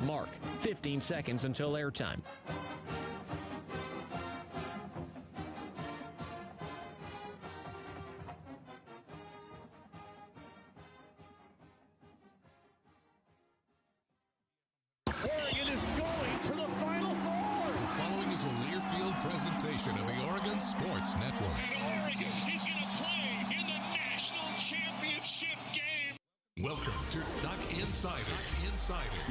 Mark, 15 seconds until airtime. Oregon is going to the Final Four. The following is a Learfield presentation of the Oregon Sports Network. And Oregon is going to play in the national championship game. Welcome to Duck Insider.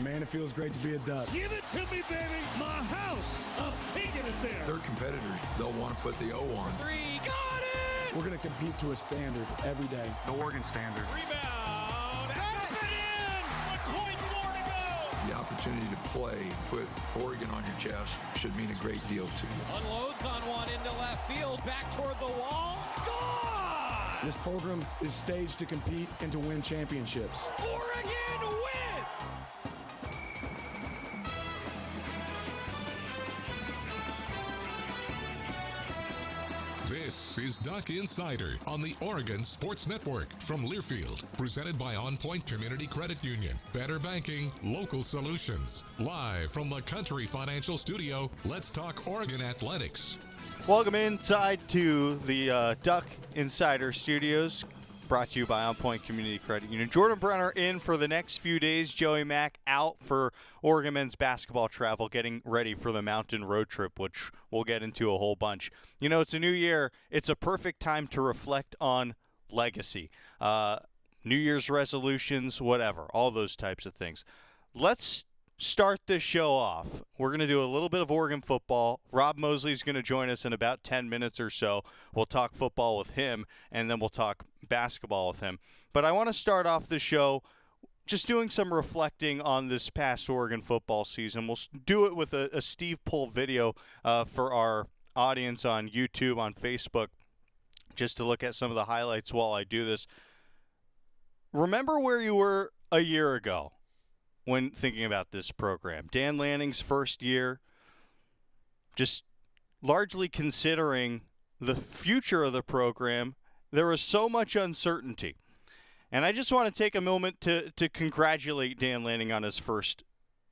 Man, it feels great to be a Duck. Give it to me, baby. My house. I'm taking it there. Their competitors, they'll want to put the O on. Three, got it! We're going to compete to a standard every day. The Oregon standard. Rebound. That's it in. 1 point more to go. The opportunity to play, put Oregon on your chest, should mean a great deal to you. Unloads on one into left field, back toward the wall. Gone! This program is staged to compete and to win championships. Oregon wins! This is Duck Insider on the Oregon Sports Network from Learfield, presented by On Point Community Credit Union. Better banking, local solutions. Live from the Country Financial Studio, let's talk Oregon athletics. Welcome inside to the Duck Insider Studios, brought to you by On Point Community Credit Union. Jordan Brenner in for the next few days. Joey Mack out for Oregon men's basketball travel, getting ready for the mountain road trip, which we'll get into a whole bunch. You know, it's a new year. It's a perfect time to reflect on legacy, New Year's resolutions, whatever, all those types of things. Let's start this show off. We're going to do a little bit of Oregon football. Rob Moseley is going to join us in about 10 minutes or so. We'll talk football with him, and then we'll talk basketball with him. But I want to start off the show just doing some reflecting on this past Oregon football season. We'll do it with a Steve Pohl video for our audience on YouTube, on Facebook, just to look at some of the highlights while I do this. Remember where you were a year ago when thinking about this program. Dan Lanning's first year, just largely considering the future of the program, there was so much uncertainty. And I just want to take a moment to congratulate Dan Lanning on his first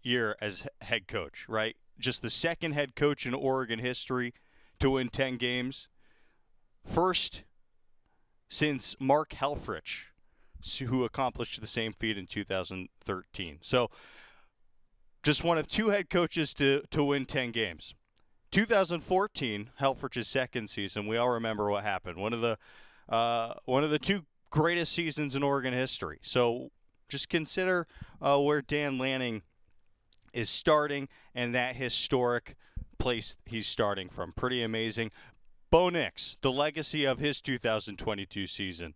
year as head coach, right? Just the second head coach in Oregon history to win 10 games. First since Mark Helfrich, who accomplished the same feat in 2013. So just one of two head coaches to win 10 games. 2014, Helfrich's second season, we all remember what happened. One of the two greatest seasons in Oregon history. So just consider where Dan Lanning is starting and that historic place he's starting from. Pretty amazing. Bo Nix, the legacy of his 2022 season.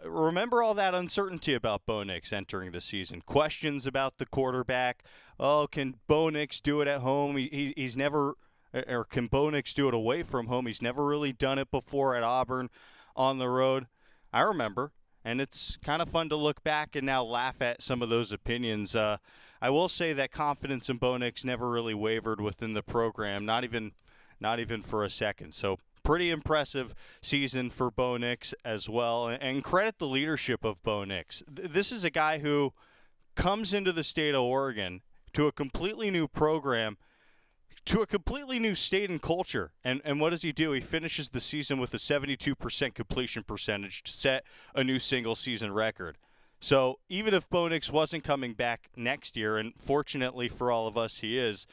Remember all that uncertainty about Bo Nix entering the season. Questions about the quarterback. Oh, can Bo Nix do it at home? He's never, or can Bo Nix do it away from home? He's never really done it before at Auburn on the road. I remember, and it's kind of fun to look back and now laugh at some of those opinions. I will say that confidence in Bo Nix never really wavered within the program, not even for a second. So pretty impressive season for Bo Nix as well, and credit the leadership of Bo Nix. This is a guy who comes into the state of Oregon to a completely new program, to a completely new state and culture. And what does he do? He finishes the season with a 72% completion percentage to set a new single-season record. So even if Bo Nix wasn't coming back next year, and fortunately for all of us he is,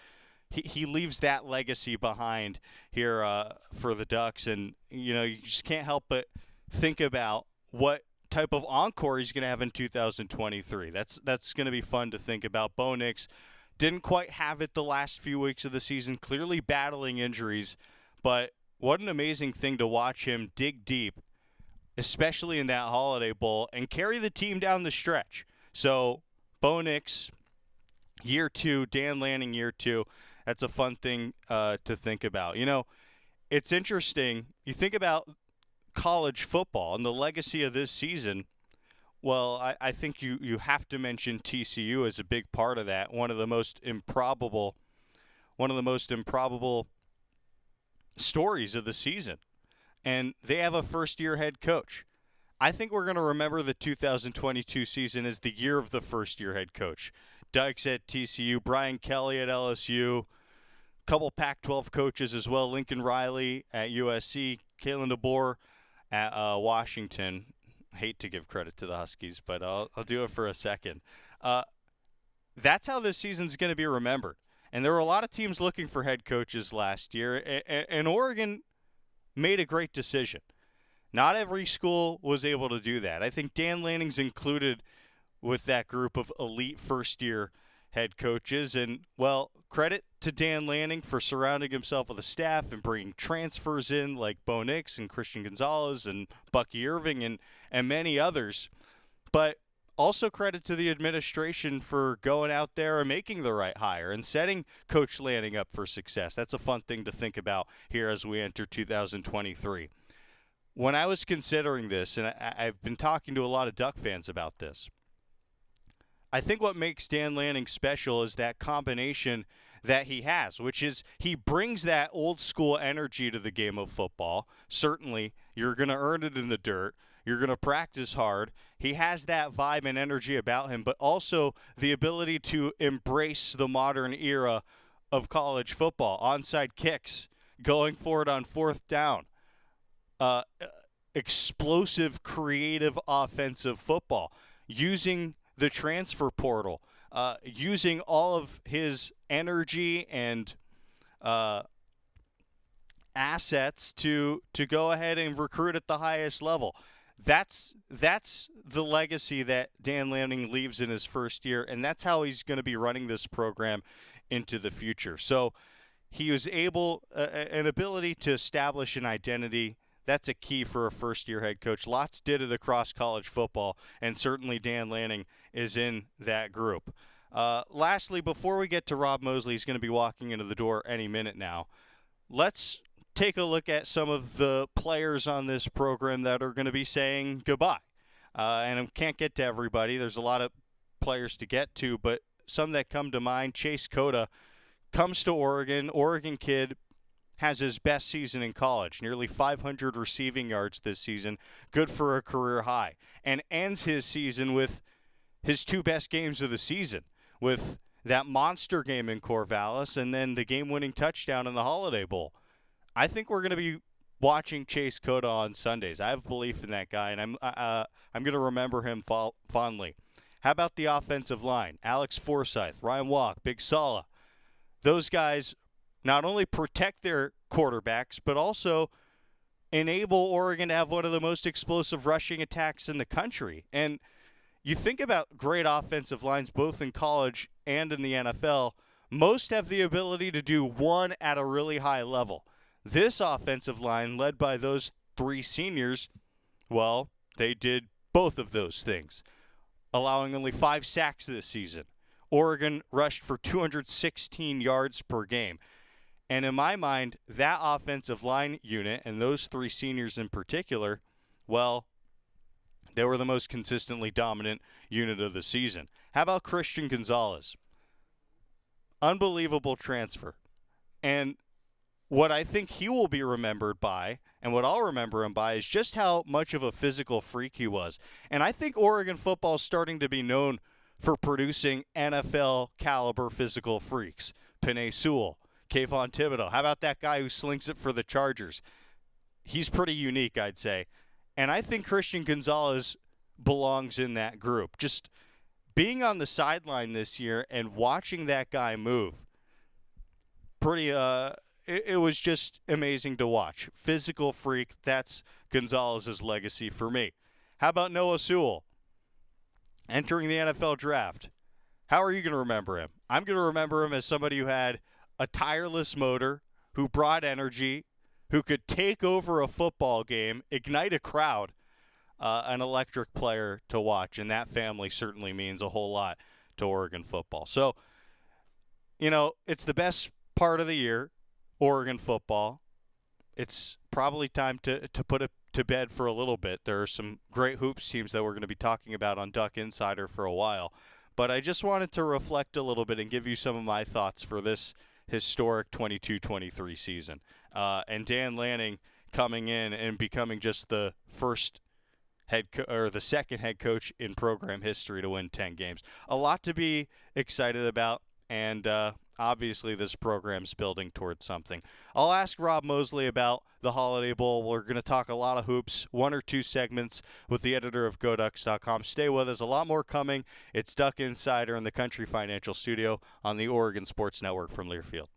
he leaves that legacy behind here for the Ducks. And, you know, you just can't help but think about what type of encore he's going to have in 2023. That's going to be fun to think about. Bo Nix didn't quite have it the last few weeks of the season, clearly battling injuries. But what an amazing thing to watch him dig deep, especially in that Holiday Bowl, and carry the team down the stretch. So Bo Nix, year two, Dan Lanning, year two. That's a fun thing to think about. You know, it's interesting. You think about college football and the legacy of this season. Well, I think you have to mention TCU as a big part of that. One of the most improbable stories of the season. And they have a first-year head coach. I think we're going to remember the 2022 season as the year of the first-year head coach. Dykes at TCU, Brian Kelly at LSU, couple Pac-12 coaches as well, Lincoln Riley at USC, Kalen DeBoer at Washington. Hate to give credit to the Huskies, but I'll do it for a second. That's how this season's going to be remembered. And there were a lot of teams looking for head coaches last year, and Oregon made a great decision. Not every school was able to do that. I think Dan Lanning's included with that group of elite first-year head coaches. And, well, credit to Dan Lanning for surrounding himself with a staff and bringing transfers in like Bo Nix and Christian Gonzalez and Bucky Irving and many others. But also credit to the administration for going out there and making the right hire and setting Coach Lanning up for success. That's a fun thing to think about here as we enter 2023. When I was considering this, and I've been talking to a lot of Duck fans about this, I think what makes Dan Lanning special is that combination that he has, which is he brings that old school energy to the game of football. Certainly, you're going to earn it in the dirt. You're going to practice hard. He has that vibe and energy about him, but also the ability to embrace the modern era of college football. Onside kicks, going for it on fourth down, explosive, creative offensive football, using the transfer portal, using all of his energy and assets to go ahead and recruit at the highest level. That's the legacy that Dan Lanning leaves in his first year, and that's how he's going to be running this program into the future. So he was an ability to establish an identity. That's a key for a first-year head coach. Lots did it across college football, and certainly Dan Lanning is in that group. Lastly, before we get to Rob Moseley, he's going to be walking into the door any minute now. Let's take a look at some of the players on this program that are going to be saying goodbye. And I can't get to everybody. There's a lot of players to get to, but some that come to mind. Chase Cota comes to Oregon. Oregon kid, has his best season in college, nearly 500 receiving yards this season, good for a career high, and ends his season with his two best games of the season, with that monster game in Corvallis and then the game-winning touchdown in the Holiday Bowl. I think we're going to be watching Chase Cota on Sundays. I have belief in that guy, and I'm going to remember him fondly. How about the offensive line? Alex Forsythe, Ryan Walk, Big Sala. Those guys not only protect their quarterbacks, but also enable Oregon to have one of the most explosive rushing attacks in the country. And you think about great offensive lines, both in college and in the NFL, most have the ability to do one at a really high level. This offensive line, led by those three seniors, well, they did both of those things, allowing only 5 sacks this season. Oregon rushed for 216 yards per game. And in my mind, that offensive line unit, and those three seniors in particular, well, they were the most consistently dominant unit of the season. How about Christian Gonzalez? Unbelievable transfer. And what I think he will be remembered by, and what I'll remember him by, is just how much of a physical freak he was. And I think Oregon football is starting to be known for producing NFL-caliber physical freaks. Penei Sewell, Kayvon Thibodeau. How about that guy who slings it for the Chargers? He's pretty unique, I'd say. And I think Christian Gonzalez belongs in that group. Just being on the sideline this year and watching that guy move, it was just amazing to watch. Physical freak, that's Gonzalez's legacy for me. How about Noah Sewell entering the NFL draft? How are you going to remember him? I'm going to remember him as somebody who had a tireless motor, who brought energy, who could take over a football game, ignite a crowd, an electric player to watch. And that family certainly means a whole lot to Oregon football. So, it's the best part of the year, Oregon football. It's probably time to put it to bed for a little bit. There are some great hoops teams that we're going to be talking about on Duck Insider for a while. But I just wanted to reflect a little bit and give you some of my thoughts for this historic 22-23 season. And Dan Lanning coming in and becoming just the first the second head coach in program history to win 10 games. A lot to be excited about, and obviously this program's building towards something. I'll ask Rob Mosley about the Holiday Bowl. We're going to talk a lot of hoops, 1 or 2 segments with the editor of GoDucks.com. Stay with us. A lot more coming. It's Duck Insider in the Country Financial Studio on the Oregon Sports Network from Learfield.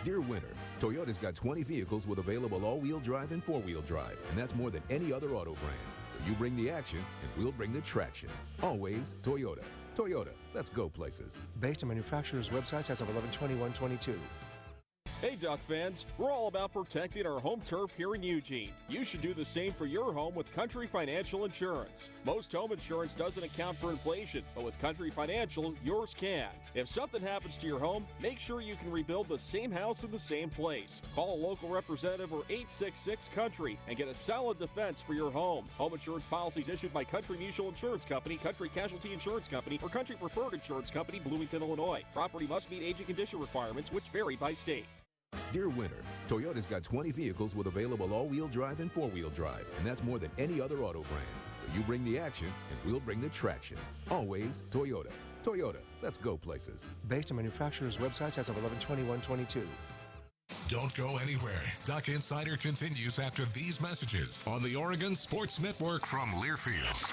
Dear winter, Toyota's got 20 vehicles with available all-wheel drive and four-wheel drive, and that's more than any other auto brand. So you bring the action, and we'll bring the traction. Always Toyota. Toyota, let's go places. Based on manufacturer's websites as of 11/21/22. Hey, Duck fans, we're all about protecting our home turf here in Eugene. You should do the same for your home with Country Financial Insurance. Most home insurance doesn't account for inflation, but with Country Financial, yours can. If something happens to your home, make sure you can rebuild the same house in the same place. Call a local representative or 866-COUNTRY and get a solid defense for your home. Home insurance policies issued by Country Mutual Insurance Company, Country Casualty Insurance Company, or Country Preferred Insurance Company, Bloomington, Illinois. Property must meet age and condition requirements, which vary by state. Dear winter, Toyota's got 20 vehicles with available all-wheel drive and four-wheel drive, and that's more than any other auto brand. So you bring the action, and we'll bring the traction. Always Toyota. Toyota, let's go places. Based on manufacturer's websites as of 11/21/22. Don't go anywhere. Duck Insider continues after these messages on the Oregon Sports Network from Learfield.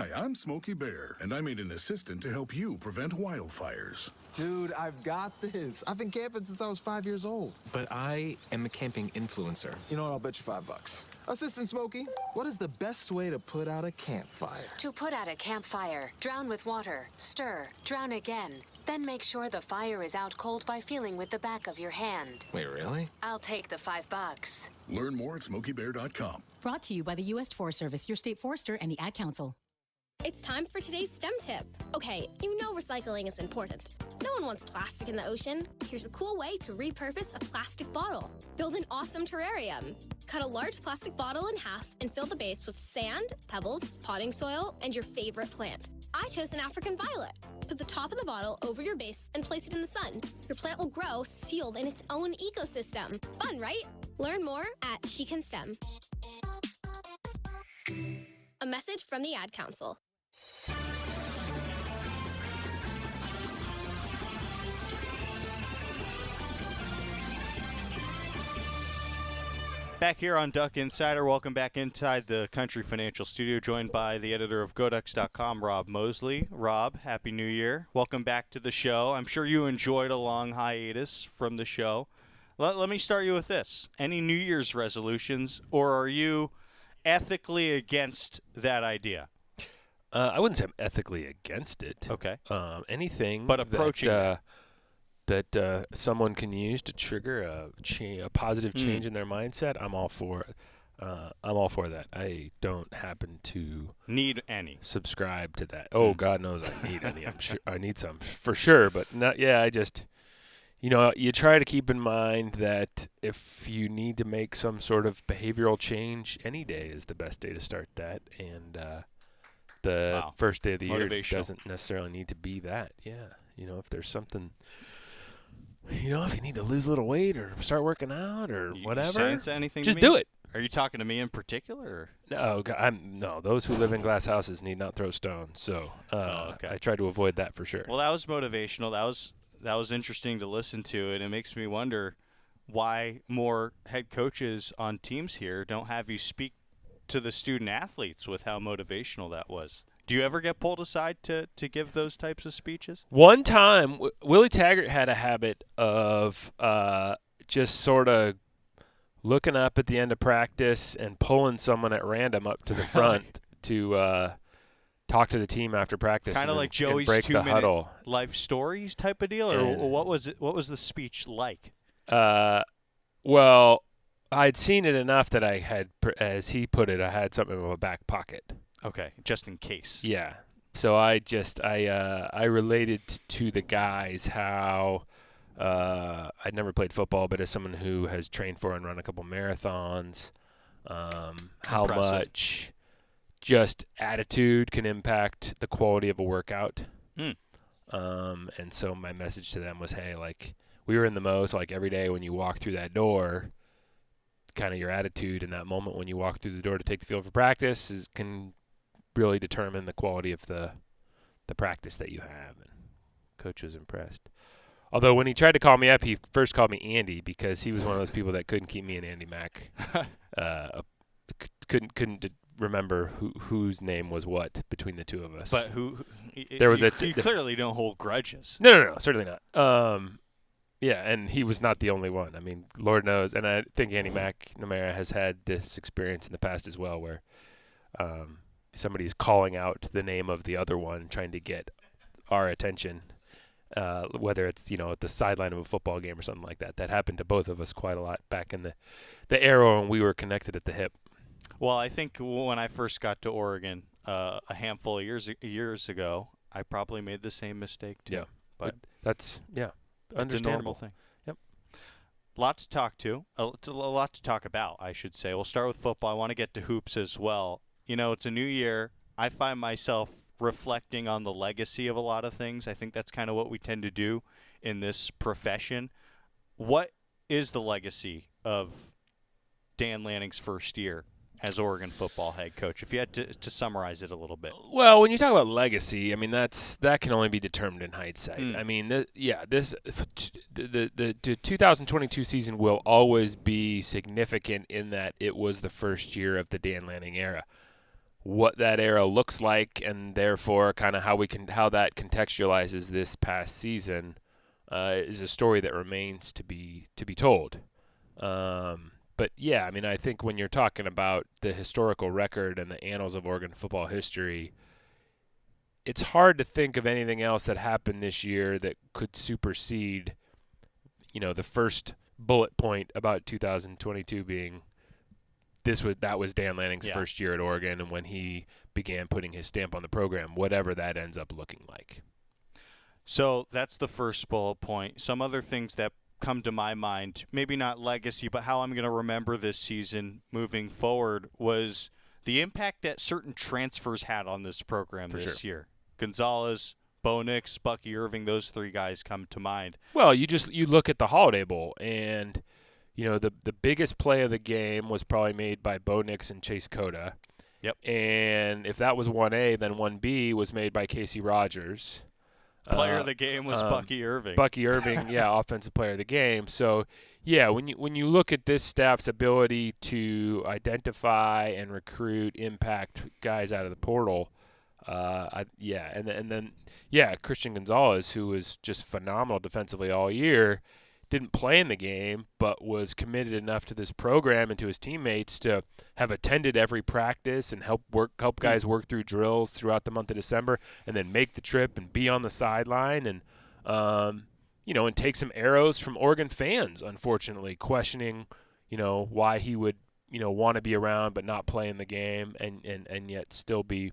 Hi, I'm Smokey Bear, and I made an assistant to help you prevent wildfires. Dude, I've got this. I've been camping since I was 5 years old. But I am a camping influencer. You know what? I'll bet you $5. Assistant Smokey, what is the best way to put out a campfire? To put out a campfire, drown with water, stir, drown again. Then make sure the fire is out cold by feeling with the back of your hand. Wait, really? I'll take the $5. Learn more at SmokeyBear.com. Brought to you by the U.S. Forest Service, your state forester, and the Ad Council. It's time for today's STEM tip. Okay, you know recycling is important. No one wants plastic in the ocean. Here's a cool way to repurpose a plastic bottle. Build an awesome terrarium. Cut a large plastic bottle in half and fill the base with sand, pebbles, potting soil, and your favorite plant. I chose an African violet. Put the top of the bottle over your base and place it in the sun. Your plant will grow sealed in its own ecosystem. Fun, right? Learn more at She Can STEM. A message from the Ad Council. Back here on Duck Insider, welcome back inside the Country Financial Studio, joined by the editor of GoDucks.com, Rob Mosley. Rob, Happy New Year. Welcome back to the show. I'm sure you enjoyed a long hiatus from the show. Let me start you with this. Any New Year's resolutions, or are you ethically against that idea? I wouldn't say I'm ethically against it. Okay. Anything but approaching that someone can use to trigger a positive change in their mindset, I'm all for it. I'm all for that. I don't happen to need any subscribe to that. Oh, God knows I need any. I'm sure I need some for sure, but not. Yeah, I just, you try to keep in mind that if you need to make some sort of behavioral change, any day is the best day to start that, and the first day of the year doesn't necessarily need to be that. Yeah, if there's something. If you need to lose a little weight or start working out or whatever, just do it. Are you talking to me in particular? Or? No, those who live in glass houses need not throw stones. So I try to avoid that for sure. Well, that was motivational. That was interesting to listen to, and it makes me wonder why more head coaches on teams here don't have you speak to the student athletes with how motivational that was. Do you ever get pulled aside to give those types of speeches? One time, Willie Taggart had a habit of just sort of looking up at the end of practice and pulling someone at random up to the front to talk to the team after practice. Kind of like Joey's 2-minute life stories type of deal, or what was it? What was the speech like? Well, I'd seen it enough that I had, as he put it, I had something in my back pocket. Okay, just in case. Yeah. So I related to the guys how I'd never played football, but as someone who has trained for and run a couple marathons, how much just attitude can impact the quality of a workout. And so my message to them was, hey, like, we were in the most, like, every day when you walk through that door, kind of your attitude in that moment when you walk through the door to take the field for practice can really determine the quality of the practice that you have. And Coach was impressed. Although when he tried to call me up, he first called me Andy because he was one of those people that couldn't keep me and Andy Mack. Couldn't remember whose name was what between the two of us. But you clearly don't hold grudges. No, certainly not. Yeah, and he was not the only one. I mean, Lord knows, and I think Andy McNamara has had this experience in the past as well, where somebody's calling out the name of the other one, trying to get our attention, whether it's at the sideline of a football game or something like that. That happened to both of us quite a lot back in the era when we were connected at the hip. Well, I think when I first got to Oregon a handful of years ago, I probably made the same mistake too. Yeah, but that's it's a normal thing. Yep. A lot to talk about, I should say. We'll start with football. I want to get to hoops as well. It's a new year. I find myself reflecting on the legacy of a lot of things. I think that's kind of what we tend to do in this profession. What is the legacy of Dan Lanning's first year as Oregon football head coach, if you had to summarize it a little bit? Well, when you talk about legacy, I mean that can only be determined in hindsight. I mean, the 2022 season will always be significant in that it was the first year of the Dan Lanning era. What that era looks like, and therefore kind of how that contextualizes this past season, is a story that remains to be told. But yeah, I mean, I think when you're talking about the historical record and the annals of Oregon football history, it's hard to think of anything else that happened this year that could supersede, the first bullet point about 2022 being that was Dan Lanning's first year at Oregon, and when he began putting his stamp on the program, whatever that ends up looking like. So that's the first bullet point. Some other things that come to my mind, maybe not legacy, but how I'm going to remember this season moving forward, was the impact that certain transfers had on this program this year. Gonzalez, Bo Nix, Bucky Irving, those three guys come to mind. Well, you look at the Holiday Bowl, and the biggest play of the game was probably made by Bo Nix and Chase Cota. Yep. And if that was 1A, then 1B was made by Casey Rogers. Player of the game was Bucky Irving. Bucky Irving, yeah, offensive player of the game. So, yeah, when you look at this staff's ability to identify and recruit, impact guys out of the portal, Christian Gonzalez, who was just phenomenal defensively all year, didn't play in the game, but was committed enough to this program and to his teammates to have attended every practice and help guys work through drills throughout the month of December, and then make the trip and be on the sideline and and take some arrows from Oregon fans, unfortunately, questioning why he would want to be around but not play in the game and yet still be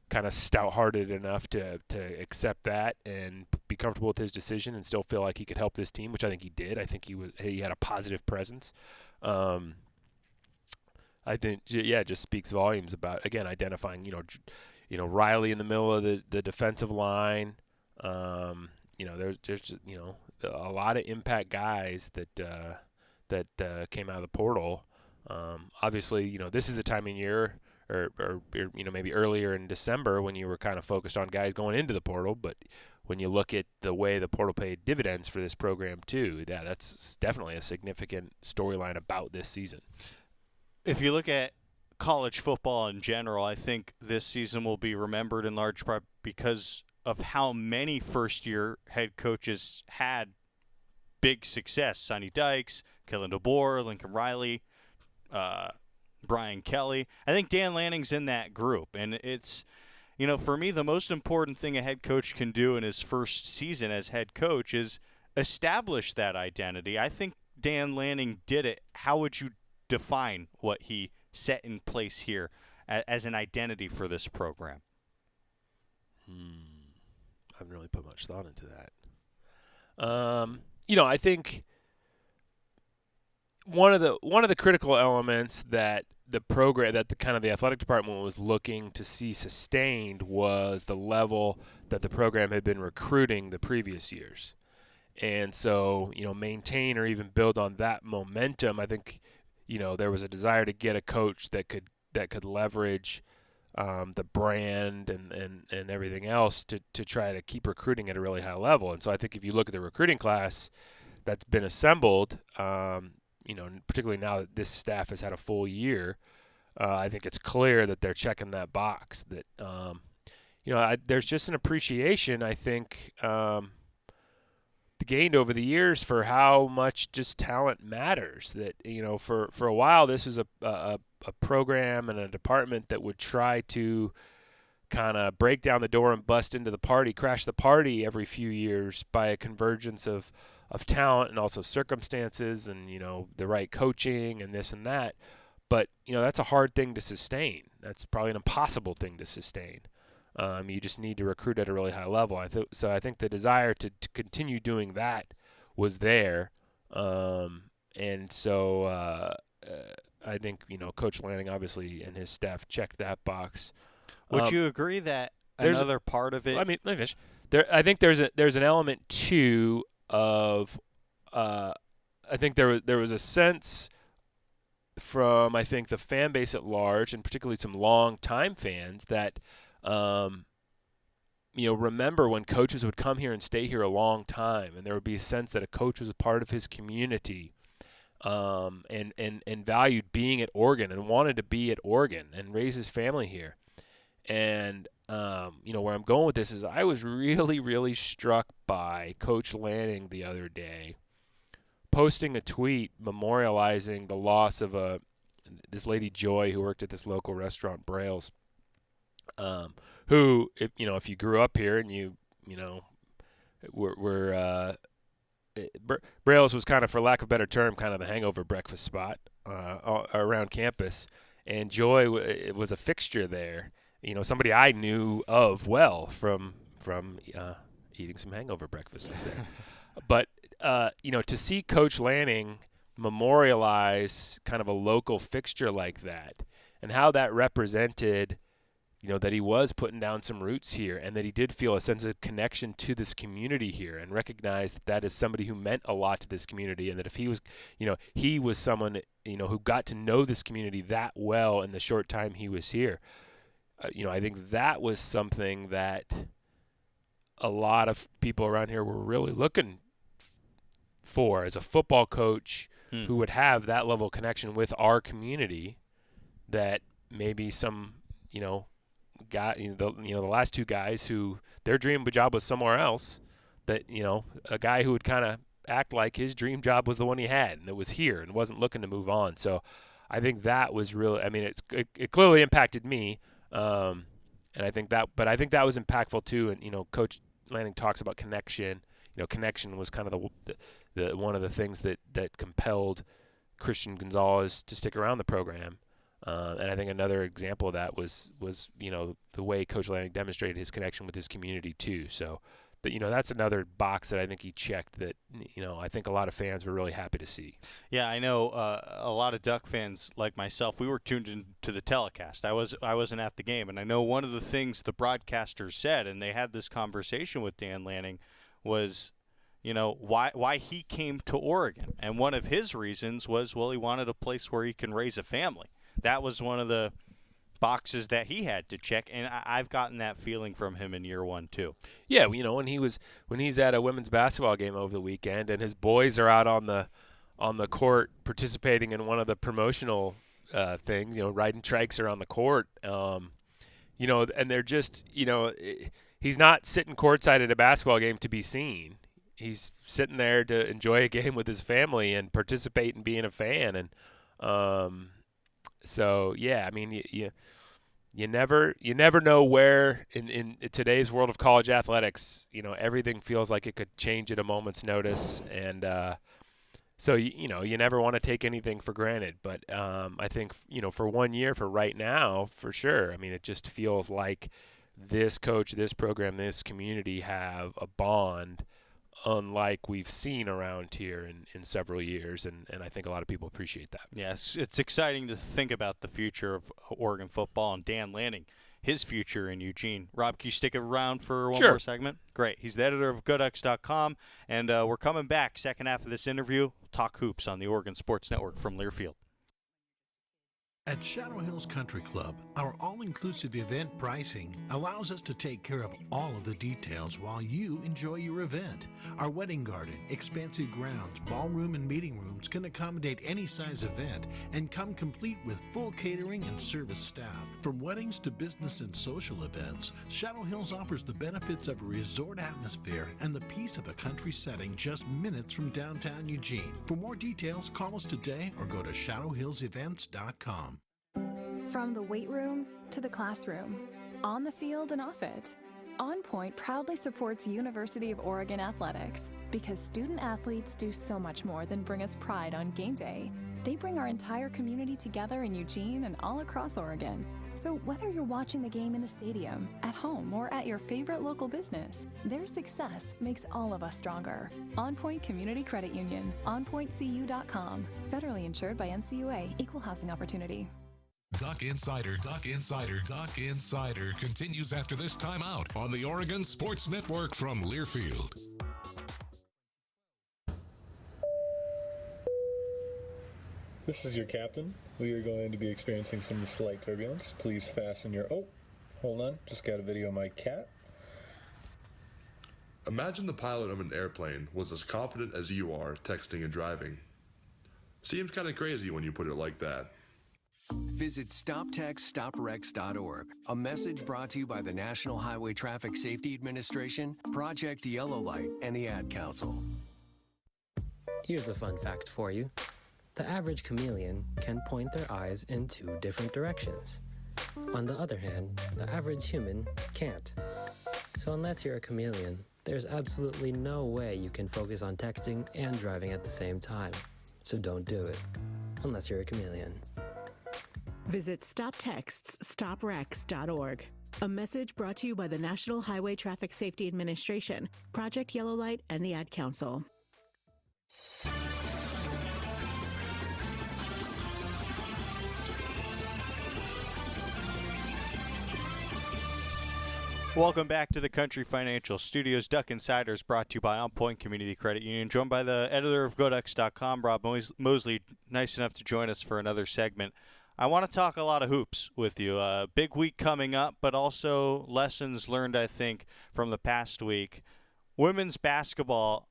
kind of stout-hearted enough to accept that and be comfortable with his decision and still feel like he could help this team, which I think he did. I think he had a positive presence. I think, it just speaks volumes about, again, identifying, Riley in the middle of the defensive line. There's just, a lot of impact guys that came out of the portal. Obviously, this is a time of year or maybe earlier in December when you were kind of focused on guys going into the portal. But when you look at the way the portal paid dividends for this program too, that's definitely a significant storyline about this season. If you look at college football in general, I think this season will be remembered in large part because of how many first-year head coaches had big success. Sonny Dykes, Kellen DeBoer, Lincoln Riley, Brian Kelly. I think Dan Lanning's in that group, and it's, for me, the most important thing a head coach can do in his first season as head coach is establish that identity. I think Dan Lanning did it. How would you define what he set in place here as an identity for this program? I haven't really put much thought into that. I think one of the critical elements that the program, that the athletic department was looking to see sustained, was the level that the program had been recruiting the previous years. And so, maintain or even build on that momentum, I think, there was a desire to get a coach that could leverage the brand and everything else to try to keep recruiting at a really high level. And so I think if you look at the recruiting class that's been assembled, particularly now that this staff has had a full year, I think it's clear that they're checking that box. That there's just an appreciation, I think, gained over the years for how much just talent matters. That for a while this was a program and a department that would try to kind of break down the door and bust into the party, crash the party every few years by a convergence of talent and also circumstances and the right coaching and this and that. But that's a hard thing to sustain. That's probably an impossible thing to sustain. You just need to recruit at a really high level. So I think the desire to continue doing that was there. And so I think, Coach Lanning obviously and his staff checked that box. Would you agree that another part of it? Let me finish. I think there's an element too of I think there was a sense from the fan base at large, and particularly some long-time fans, that remember when coaches would come here and stay here a long time, and there would be a sense that a coach was a part of his community, and valued being at Oregon and wanted to be at Oregon and raise his family here. And where I'm going with this is I was really, really struck by Coach Lanning the other day posting a tweet memorializing the loss of this lady Joy who worked at this local restaurant, Braille's, who, if you grew up here and Braille's was kind of, for lack of a better term, kind of the hangover breakfast spot around campus, and Joy was a fixture there. Somebody I knew of well from eating some hangover breakfasts there. But to see Coach Lanning memorialize kind of a local fixture like that, and how that represented, that he was putting down some roots here, and that he did feel a sense of connection to this community here, and recognized that is somebody who meant a lot to this community, and that if he was, he was someone, who got to know this community that well in the short time he was here. I think that was something that a lot of people around here were really looking for as a football coach who would have that level of connection with our community, that maybe some, guy, the last two guys who their dream job was somewhere else, that, a guy who would kind of act like his dream job was the one he had and that was here and wasn't looking to move on. So I think that was really, it clearly impacted me. And I think that was impactful too. And, Coach Lanning talks about connection. Connection was kind of the one of the things that compelled Christian Gonzalez to stick around the program. And I think another example of that was the way Coach Lanning demonstrated his connection with his community too. So that's another box that I think he checked that, I think a lot of fans were really happy to see. Yeah, I know a lot of Duck fans like myself, we were tuned into the telecast. I wasn't at the game, and I know one of the things the broadcasters said, and they had this conversation with Dan Lanning, was, why he came to Oregon. And one of his reasons was, well, he wanted a place where he can raise a family. That was one of the boxes that he had to check, and I've gotten that feeling from him in year one too. Yeah, when he's at a women's basketball game over the weekend, and his boys are out on the court participating in one of the promotional things, riding trikes around the court, and they're just, he's not sitting courtside at a basketball game to be seen. He's sitting there to enjoy a game with his family and participate in being a fan, and so yeah, you never know where in today's world of college athletics, everything feels like it could change at a moment's notice, and so you never want to take anything for granted. But I think for 1 year, for right now, for sure. It just feels like this coach, this program, this community have a bond unlike we've seen around here in several years, and I think a lot of people appreciate that. Yes, it's exciting to think about the future of Oregon football and Dan Lanning, his future in Eugene. Rob, can you stick around for one more segment? Great. He's the editor of GoDucks.com, and we're coming back second half of this interview. We'll talk hoops on the Oregon Sports Network from Learfield. At Shadow Hills Country Club, our all-inclusive event pricing allows us to take care of all of the details while you enjoy your event. Our wedding garden, expansive grounds, ballroom, and meeting rooms can accommodate any size event and come complete with full catering and service staff. From weddings to business and social events, Shadow Hills offers the benefits of a resort atmosphere and the peace of a country setting just minutes from downtown Eugene. For more details, call us today or go to shadowhillsevents.com. From the weight room to the classroom, on the field and off it, On Point proudly supports University of Oregon athletics because student athletes do so much more than bring us pride on game day. They bring our entire community together in Eugene and all across Oregon. So whether you're watching the game in the stadium, at home, or at your favorite local business, their success makes all of us stronger. On Point Community Credit Union, onpointcu.com. Federally insured by NCUA, Equal Housing Opportunity. Duck Insider continues after this timeout on the Oregon Sports Network from Learfield. This is your captain. We are going to be experiencing some slight turbulence. Please fasten your... Oh, hold on. Just got a video of my cat. Imagine the pilot of an airplane was as confident as you are texting and driving. Seems kind of crazy when you put it like that. Visit StopTextStopWrecks.org. A message brought to you by the National Highway Traffic Safety Administration, Project Yellow Light, and the Ad Council. Here's a fun fact for you. The average chameleon can point their eyes in 2 different directions. On the other hand, the average human can't. So unless you're a chameleon, there's absolutely no way you can focus on texting and driving at the same time. So don't do it, unless you're a chameleon. Visit StopTextStopWrecks.org. A message brought to you by the National Highway Traffic Safety Administration, Project Yellow Light, and the Ad Council. Welcome back to the Country Financial Studios. Duck Insiders brought to you by On Point Community Credit Union. Joined by the editor of GoDucks.com, Rob Mosley, nice enough to join us for another segment. I want to talk a lot of hoops with you. Big week coming up, but also lessons learned, I think, from the past week. Women's basketball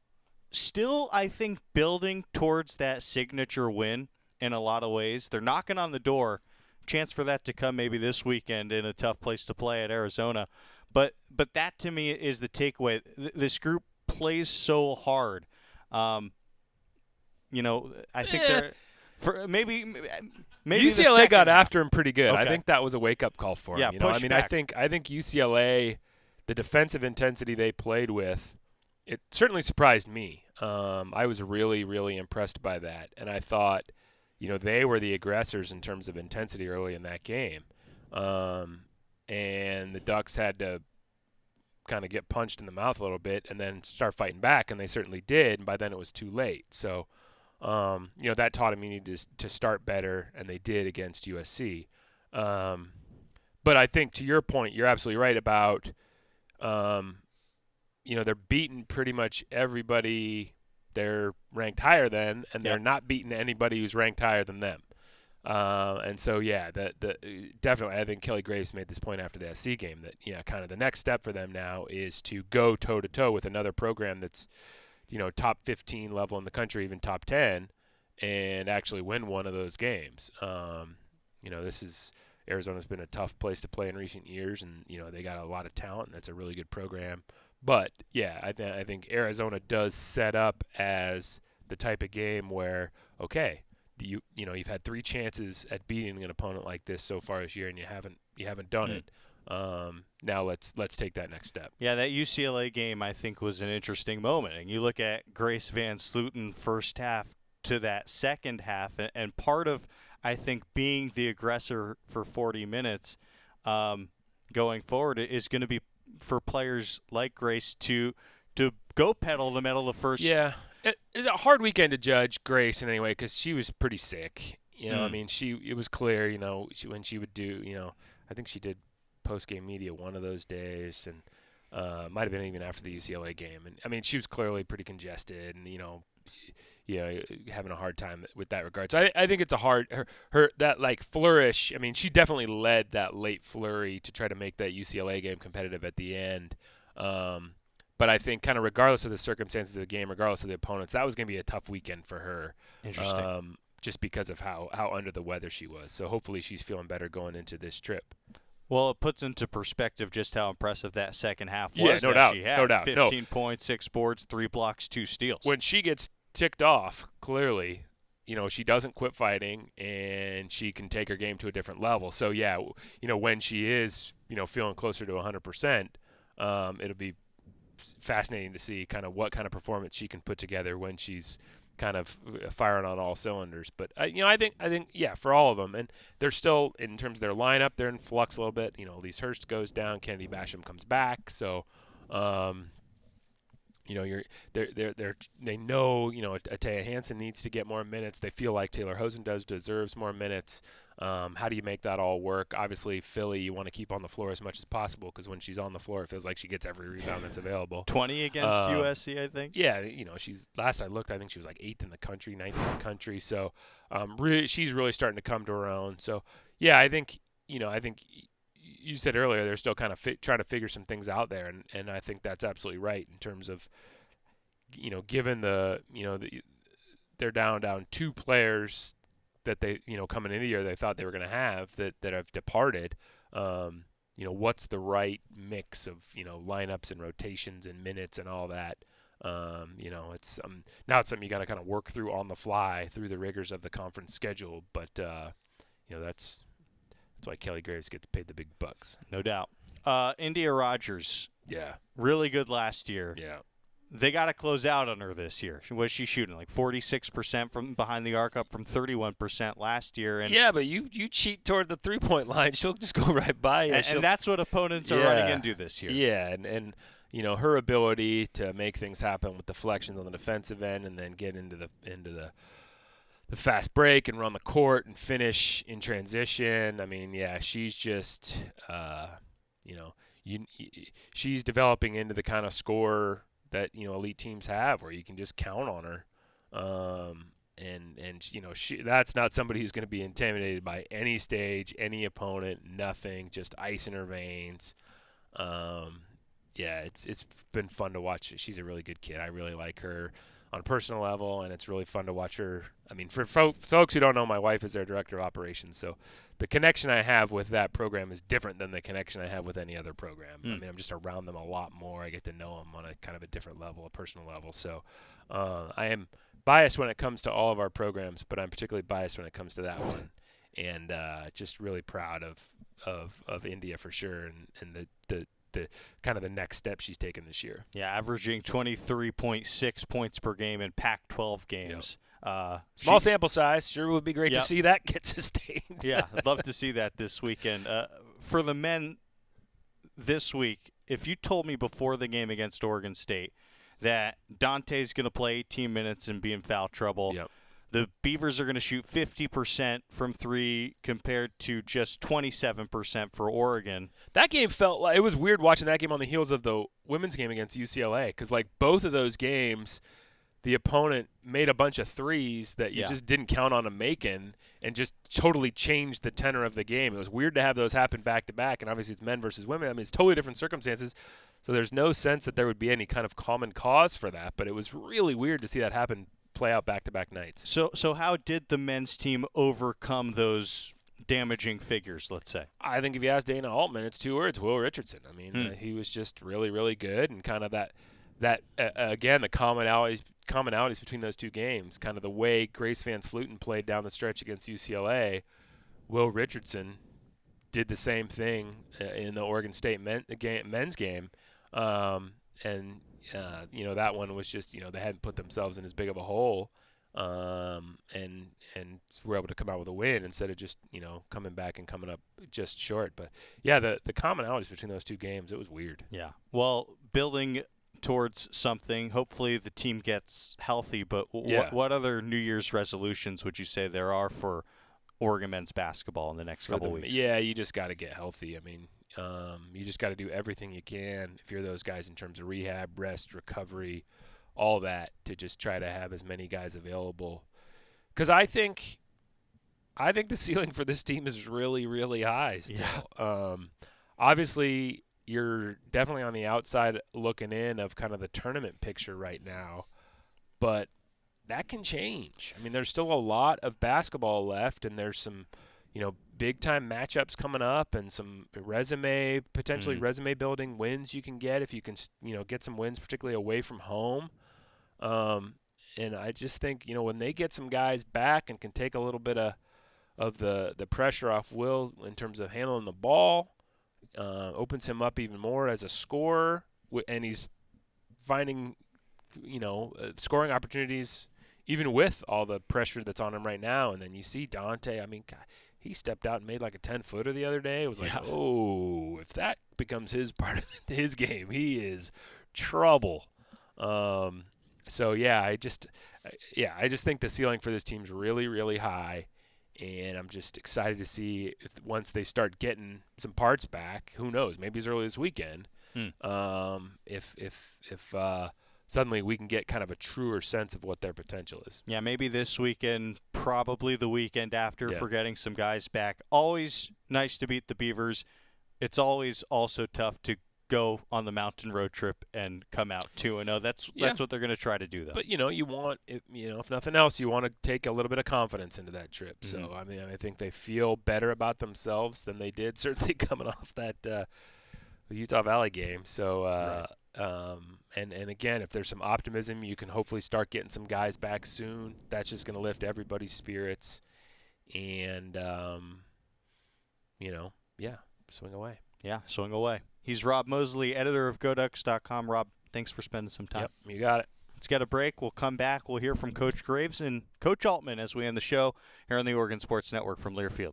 still, I think, building towards that signature win in a lot of ways. They're knocking on the door. Chance for that to come maybe this weekend in a tough place to play at Arizona. But that, to me, is the takeaway. This group plays so hard. I think they're – maybe UCLA got after him pretty good. Okay. I think that was a wake-up call for him. Yeah, I think UCLA, the defensive intensity they played with, it certainly surprised me. I was really, really impressed by that, and I thought, they were the aggressors in terms of intensity early in that game, and the Ducks had to kind of get punched in the mouth a little bit and then start fighting back, and they certainly did. And by then it was too late. So. That taught them you need to start better, and they did against USC. But I think, to your point, you're absolutely right about, they're beating pretty much everybody they're ranked higher than, and they're not beating anybody who's ranked higher than them. And so, definitely, I think Kelly Graves made this point after the SC game that, kind of the next step for them now is to go toe-to-toe with another program that's, top 15 level in the country, even top 10, and actually win one of those games. Arizona's been a tough place to play in recent years, and, they got a lot of talent, and that's a really good program. But, I think Arizona does set up as the type of game where, okay, you've had 3 chances at beating an opponent like this so far this year, and you haven't done it. Now let's take that next step. Yeah, that UCLA game, I think, was an interesting moment. And you look at Grace Van Slooten first half to that second half, and part of, I think, being the aggressor for 40 minutes going forward is going to be for players like Grace to go pedal the metal the first. Yeah, it's a hard weekend to judge Grace in any way because she was pretty sick. It was clear, when she would do, I think she did post-game media one of those days, and might have been even after the UCLA game. And she was clearly pretty congested, and having a hard time with that regard. So I think it's a hard that like flourish. I mean, she definitely led that late flurry to try to make that UCLA game competitive at the end. But I think kind of regardless of the circumstances of the game, regardless of the opponents, that was going to be a tough weekend for her. Interesting. Just because of how under the weather she was. So hopefully she's feeling better going into this trip. Well, it puts into perspective just how impressive that second half was. Yeah, no doubt. She had No doubt. 15 points, 6 boards, 3 blocks, 2 steals. When she gets ticked off, clearly, she doesn't quit fighting, and she can take her game to a different level. So, yeah, when she is, feeling closer to 100%, it'll be fascinating to see kind of what kind of performance she can put together when she's kind of firing on all cylinders. But I think yeah, for all of them, and they're still, in terms of their lineup, they're in flux a little bit. Elise Hurst goes down, Kennedy Basham comes back, so they know Atea Hansen needs to get more minutes. They feel like Taylor Hosen deserves more minutes. How do you make that all work? Obviously, Philly, you want to keep on the floor as much as possible, because when she's on the floor, it feels like she gets every rebound that's available. 20 against USC, I think. Yeah, she's, last I looked, I think she was like 8th in the country, 9th in the country. So she's really starting to come to her own. So yeah, I think you said earlier they're still kind of trying to figure some things out there, and I think that's absolutely right in terms of given they're down 2 players that they, coming into the year they thought they were going to have that have departed. What's the right mix of, lineups and rotations and minutes and all that. It's now it's something you got to kind of work through on the fly through the rigors of the conference schedule. But, that's why Kelly Graves gets paid the big bucks. No doubt. India Rogers. Yeah. Really good last year. Yeah. They got to close out on her this year. Was she shooting like 46% from behind the arc, up from 31% last year? And yeah, but you cheat toward the 3-point line, she'll just go right by you. And that's what opponents are running into this year. Yeah, and her ability to make things happen with deflections on the defensive end, and then get into the fast break and run the court and finish in transition. I mean, yeah, she's just she's developing into the kind of scorer that elite teams have, where you can just count on her, and that's not somebody who's going to be intimidated by any stage, any opponent, nothing, just ice in her veins. It's been fun to watch. She's a really good kid. I really like her on a personal level, and it's really fun to watch her. I mean, for folks who don't know, my wife is their director of operations, so the connection I have with that program is different than the connection I have with any other program. I mean, I'm just around them a lot more. I get to know them on a kind of a different level, a personal level. So I am biased when it comes to all of our programs, but I'm particularly biased when it comes to that one. And just really proud of India for sure, and the kind of the next step she's taken this year. Yeah, averaging 23.6 points per game in Pac-12 games. Small sample size. Sure would be great to see that get sustained. Yeah, I'd love to see that this weekend. For the men this week, if you told me before the game against Oregon State that Dante's going to play 18 minutes and be in foul trouble, the Beavers are going to shoot 50% from 3 compared to just 27% for Oregon. That game felt like – it was weird watching that game on the heels of the women's game against UCLA, because, like, both of those games – the opponent made a bunch of threes that you just didn't count on them making, and just totally changed the tenor of the game. It was weird to have those happen back-to-back, and obviously it's men versus women. I mean, it's totally different circumstances, so there's no sense that there would be any kind of common cause for that, but it was really weird to see that happen, play out back-to-back nights. So how did the men's team overcome those damaging figures, let's say? I think if you ask Dana Altman, it's 2 words: Will Richardson. I mean, he was just really, really good, and kind of that again, the commonalities between those 2 games, kind of the way Grace Van Sluten played down the stretch against UCLA, Will Richardson did the same thing in the Oregon State men's game. That one was just, they hadn't put themselves in as big of a hole, and were able to come out with a win instead of just, coming back and coming up just short. But, yeah, the commonalities between those 2 games, it was weird. Yeah. Well, building towards something. Hopefully the team gets healthy, but what other New Year's resolutions would you say there are for Oregon men's basketball in the next couple weeks? Yeah, you just got to get healthy. I mean, you just got to do everything you can if you're those guys in terms of rehab, rest, recovery, all that to just try to have as many guys available. Because I think the ceiling for this team is really, really high still. Yeah. Obviously, you're definitely on the outside looking in of kind of the tournament picture right now, but that can change. I mean, there's still a lot of basketball left, and there's some, big-time matchups coming up and some potentially resume-building wins you can get if you can, get some wins, particularly away from home. And I just think, when they get some guys back and can take a little bit of the pressure off Will in terms of handling the ball, opens him up even more as a scorer, and he's finding, scoring opportunities even with all the pressure that's on him right now. And then you see Dante, I mean, God, he stepped out and made like a 10-footer the other day. It was like, oh, if that becomes his part of his game, he is trouble. So, I just think the ceiling for this team's really, really high. And I'm just excited to see if once they start getting some parts back, who knows, maybe as early as weekend, if suddenly we can get kind of a truer sense of what their potential is. Yeah, maybe this weekend, probably the weekend after for getting some guys back. Always nice to beat the Beavers. It's always also tough to go on the mountain road trip and come out 2-0. That's what they're going to try to do, though. But you want, if nothing else, you want to take a little bit of confidence into that trip. Mm-hmm. So I mean, I think they feel better about themselves than they did certainly coming off that Utah Valley game. So and again, if there's some optimism, you can hopefully start getting some guys back soon. That's just going to lift everybody's spirits, and swing away. Yeah, swing away. He's Rob Mosley, editor of GoDucks.com. Rob, thanks for spending some time. Yep, you got it. Let's get a break. We'll come back. We'll hear from Coach Graves and Coach Altman as we end the show here on the Oregon Sports Network from Learfield.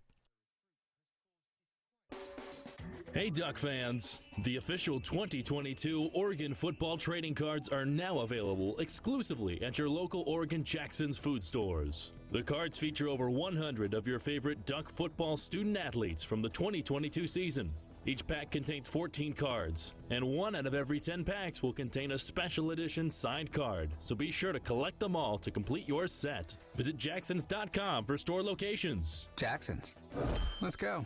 Hey, Duck fans! The official 2022 Oregon football trading cards are now available exclusively at your local Oregon Jackson's food stores. The cards feature over 100 of your favorite Duck football student athletes from the 2022 season. Each pack contains 14 cards, and 1 out of every 10 packs will contain a special edition signed card, so be sure to collect them all to complete your set. Visit Jacksons.com for store locations. Jacksons. Let's go.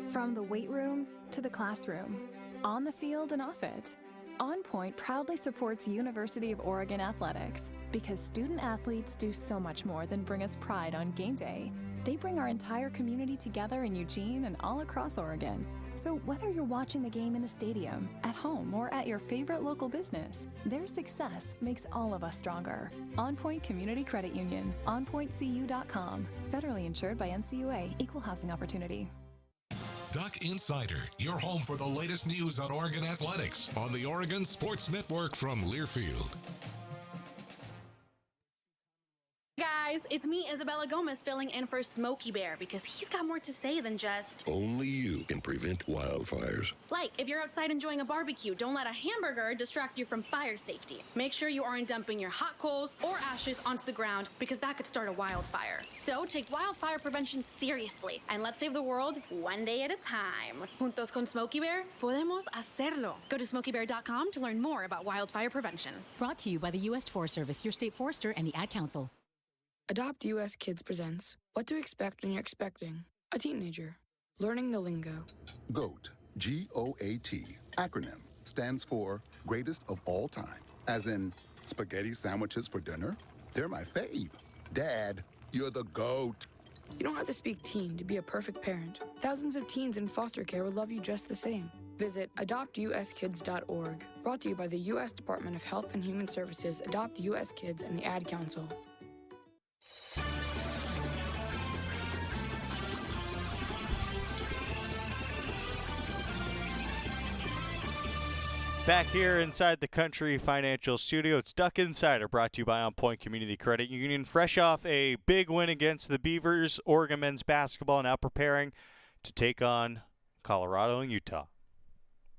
From the weight room to the classroom, on the field and off it, On Point proudly supports University of Oregon athletics because student athletes do so much more than bring us pride on game day. They bring our entire community together in Eugene and all across Oregon. So whether you're watching the game in the stadium, at home, or at your favorite local business, their success makes all of us stronger. On Point Community Credit Union, onpointcu.com. Federally insured by NCUA, Equal Housing Opportunity. Duck Insider, your home for the latest news on Oregon athletics on the Oregon Sports Network from Learfield. Guys, it's me, Isabella Gomez, filling in for Smokey Bear because he's got more to say than just... Only you can prevent wildfires. Like, if you're outside enjoying a barbecue, don't let a hamburger distract you from fire safety. Make sure you aren't dumping your hot coals or ashes onto the ground because that could start a wildfire. So take wildfire prevention seriously and let's save the world one day at a time. Juntos con Smokey Bear, podemos hacerlo. Go to smokeybear.com to learn more about wildfire prevention. Brought to you by the U.S. Forest Service, your state forester, and the Ad Council. Adopt US Kids presents What to Expect When You're Expecting a Teenager. Learning the lingo. GOAT, G-O-A-T, acronym, stands for Greatest of All Time. As in, spaghetti sandwiches for dinner? They're my fave. Dad, you're the GOAT. You don't have to speak teen to be a perfect parent. Thousands of teens in foster care will love you just the same. Visit adoptuskids.org. Brought to you by the U.S. Department of Health and Human Services, Adopt US Kids, and the Ad Council. Back here inside the Country Financial Studio, it's Duck Insider, brought to you by On Point Community Credit Union. Fresh off a big win against the Beavers, Oregon men's basketball now preparing to take on Colorado and Utah.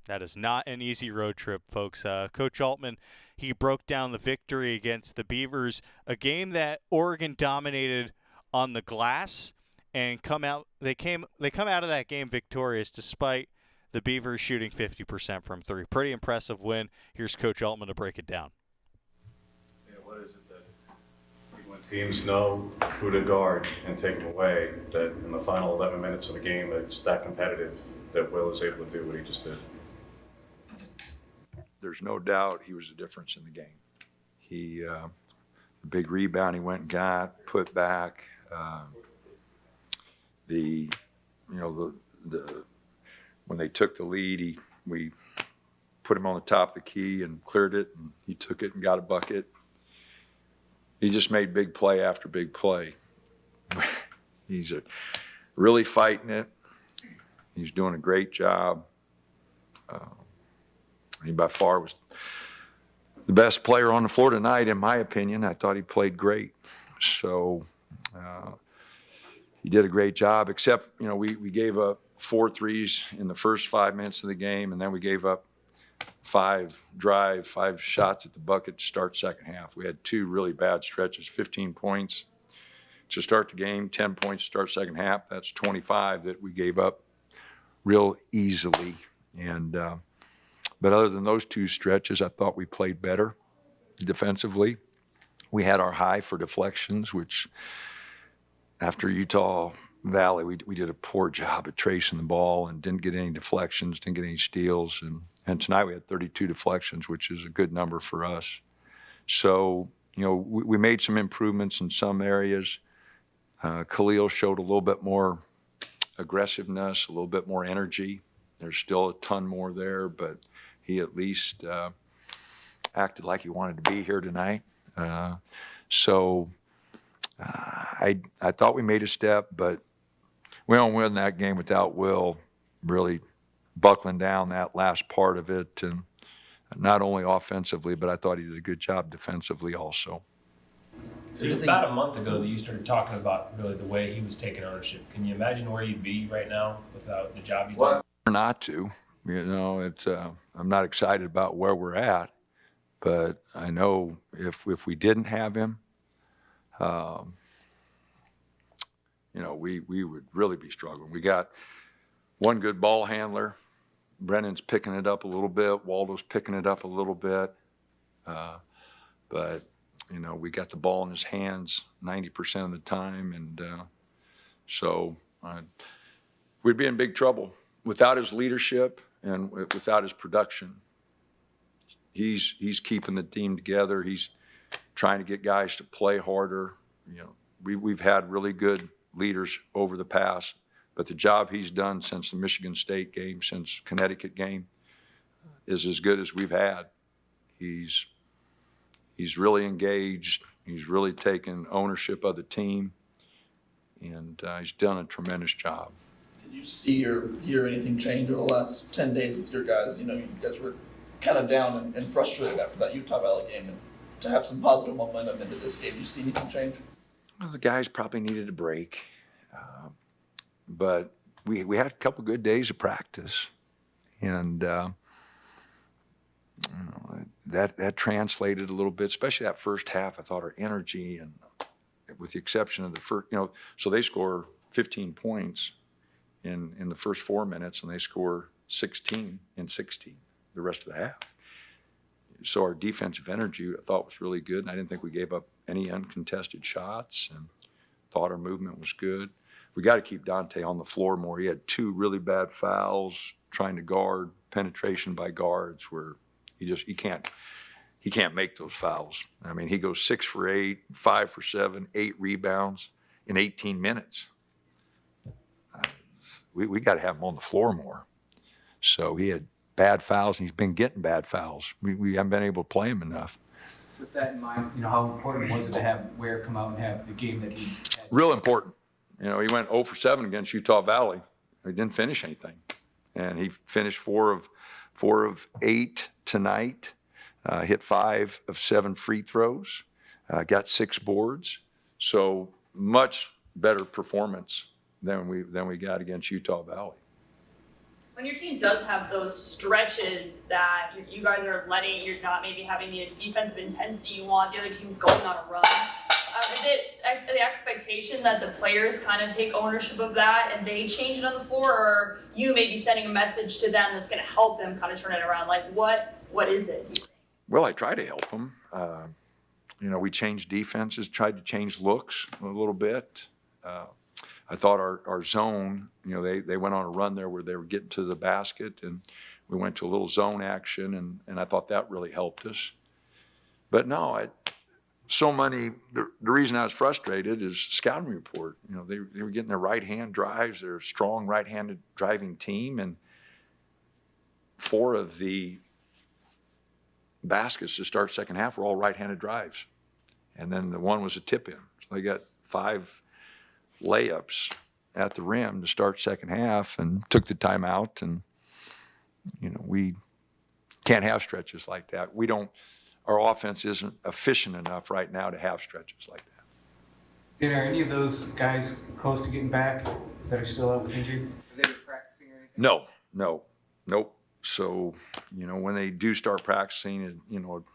That is not an easy road trip, folks. Coach Altman, he broke down the victory against the Beavers, a game that Oregon dominated on the glass, and they come out of that game victorious despite the Beavers shooting 50% from three. Pretty impressive win. Here's Coach Altman to break it down. Yeah, what is it that when teams know who to guard and take them away, that in the final 11 minutes of the game, it's that competitive that Will is able to do what he just did? There's no doubt he was the difference in the game. He, the big rebound he went and got, put back. When they took the lead, we put him on the top of the key and cleared it, and he took it and got a bucket. He just made big play after big play. He's really fighting it. He's doing a great job. He by far was the best player on the floor tonight, in my opinion. I thought he played great. So he did a great job, except, we gave up 4 threes in the first 5 minutes of the game, and then we gave up 5 shots at the bucket to start second half. We had 2 really bad stretches, 15 points to start the game, 10 points to start second half. That's 25 that we gave up real easily. And but other than those 2 stretches, I thought we played better defensively. We had our high for deflections, which after Utah Valley, we did a poor job at tracing the ball and didn't get any deflections, didn't get any steals. And tonight we had 32 deflections, which is a good number for us. So, we made some improvements in some areas. Khalil showed a little bit more aggressiveness, a little bit more energy. There's still a ton more there, but he at least acted like he wanted to be here tonight. I thought we made a step, but we don't win that game without Will really buckling down that last part of it, and not only offensively, but I thought he did a good job defensively also. It was about a month ago that you started talking about really the way he was taking ownership. Can you imagine where you'd be right now without the job he's done? Not to, I'm not excited about where we're at, but I know if we didn't have him, we would really be struggling. We got one good ball handler. Brennan's picking it up a little bit. Waldo's picking it up a little bit. But, we got the ball in his hands 90% of the time. And so we'd be in big trouble. Without his leadership and without his production, he's keeping the team together. He's trying to get guys to play harder. We've had really good leaders over the past, but the job he's done since the Michigan State game, since Connecticut game, is as good as we've had. He's really engaged. He's really taken ownership of the team, and he's done a tremendous job. Did you see or hear anything change over the last 10 days with your guys? You guys were kind of down and frustrated after that Utah Valley game, and to have some positive momentum into this game, did you see anything change? Well, the guys probably needed a break, but we had a couple good days of practice, and that translated a little bit, especially that first half. I thought our energy, and with the exception of the first, so they score 15 points in the first 4 minutes, and they score 16 in 16 the rest of the half. So our defensive energy, I thought, was really good, and I didn't think we gave up any uncontested shots, and thought our movement was good. We got to keep Dante on the floor more. He had 2 really bad fouls trying to guard, penetration by guards, where he can't make those fouls. I mean, he goes 6 for 8, 5 for 7, 8 rebounds in 18 minutes. We got to have him on the floor more. So he had bad fouls, and he's been getting bad fouls. We haven't been able to play him enough. With that in mind, how important was it to have Ware come out and have the game that he had? Real important. He went 0 for 7 against Utah Valley. He didn't finish anything. And he finished 4 of 8 tonight, hit 5 of 7 free throws, got 6 boards. So much better performance than we got against Utah Valley. When your team does have those stretches that you guys are letting, you're not maybe having the defensive intensity you want, the other team's going on a run, Is it the expectation that the players kind of take ownership of that and they change it on the floor, or you may be sending a message to them that's going to help them kind of turn it around? Like, what is it? Well, I try to help them. We changed defenses, tried to change looks a little bit. I thought our zone, they went on a run there where they were getting to the basket, and we went to a little zone action, and I thought that really helped us. But no, the reason I was frustrated is scouting report. They were getting their right-hand drives. They're a strong right-handed driving team, and 4 of the baskets to start second half were all right-handed drives. And then the one was a tip-in. So they got 5 layups at the rim to start second half and took the timeout. And, we can't have stretches like that. Our offense isn't efficient enough right now to have stretches like that. Dana, are any of those guys close to getting back that are still out with injury? Are they practicing or anything? Nope. So, when they do start practicing, it'll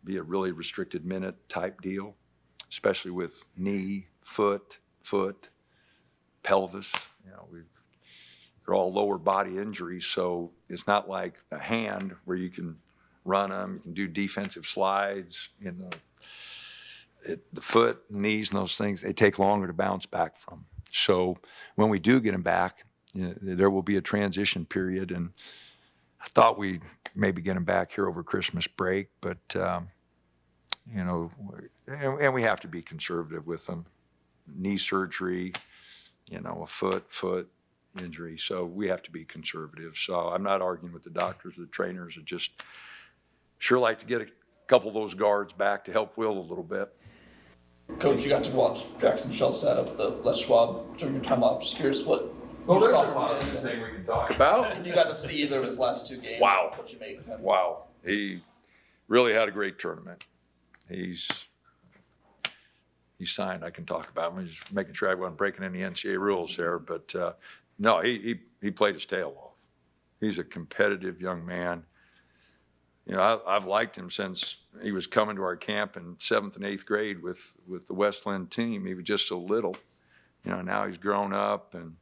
be a really restricted minute type deal, especially with knee, foot, pelvis. They're all lower body injuries, so it's not like a hand where you can run them, you can do defensive slides. The foot, knees, and those things, they take longer to bounce back from. So when we do get them back, there will be a transition period, and I thought we'd maybe get them back here over Christmas break, but and we have to be conservative with them. Knee surgery, a foot injury, so we have to be conservative. So I'm not arguing with the doctors or the trainers. I just sure like to get a couple of those guards back to help Will a little bit. Coach, you got to watch Jackson Shellstad up at the Les Schwab during your time off. Just curious what you there's saw a from lot him. of things we can talk about. If you got to see either of his last 2 games, Wow. what you made of him. Wow. He really had a great tournament. He signed, I can talk about him. I'm just making sure I wasn't breaking any NCAA rules there. But no, he played his tail off. He's a competitive young man. I've liked him since he was coming to our camp in 7th and 8th grade with the Westland team. He was just so little. Now he's grown up, and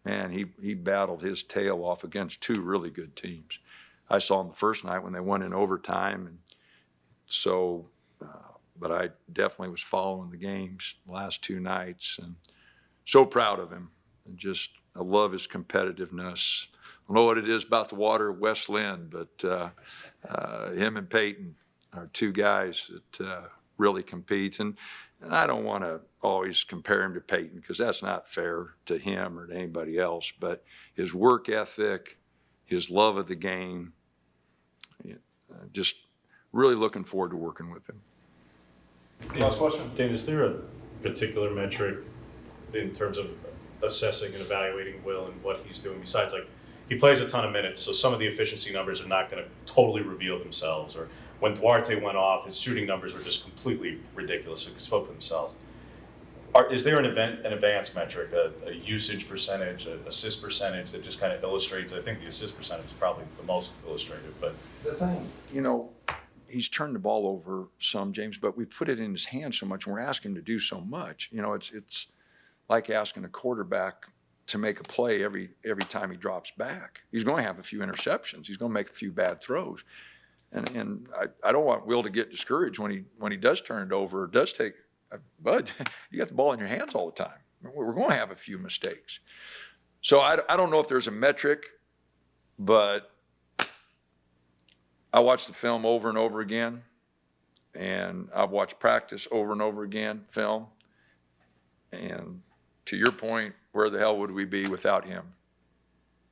man, he battled his tail off against 2 really good teams. I saw him the first night when they won in overtime, and so, but I definitely was following the games the last 2 nights, and so proud of him. And I love his competitiveness. I don't know what it is about the water at West Lynn, but him and Peyton are 2 guys that really compete. And I don't want to always compare him to Peyton because that's not fair to him or to anybody else. But his work ethic, his love of the game, just really looking forward to working with him. Last question. Dana, is there a particular metric in terms of assessing and evaluating Will and what he's doing besides, like, he plays a ton of minutes, so some of the efficiency numbers are not going to totally reveal themselves. Or when Duarte went off, his shooting numbers were just completely ridiculous. It spoke for themselves. Is there an advanced metric, a usage percentage, an assist percentage that just kind of illustrates? I think the assist percentage is probably the most illustrative. But the thing, he's turned the ball over some, James, but we put it in his hands so much, and we're asking him to do so much. It's like asking a quarterback to make a play every time he drops back. He's going to have a few interceptions. He's going to make a few bad throws. And I don't want Will to get discouraged when he does turn it over or does take Bud, you got the ball in your hands all the time. We're going to have a few mistakes. So I don't know if there's a metric, but I watched the film over and over again, and I've watched practice over and over again, film. And to your point, where the hell would we be without him?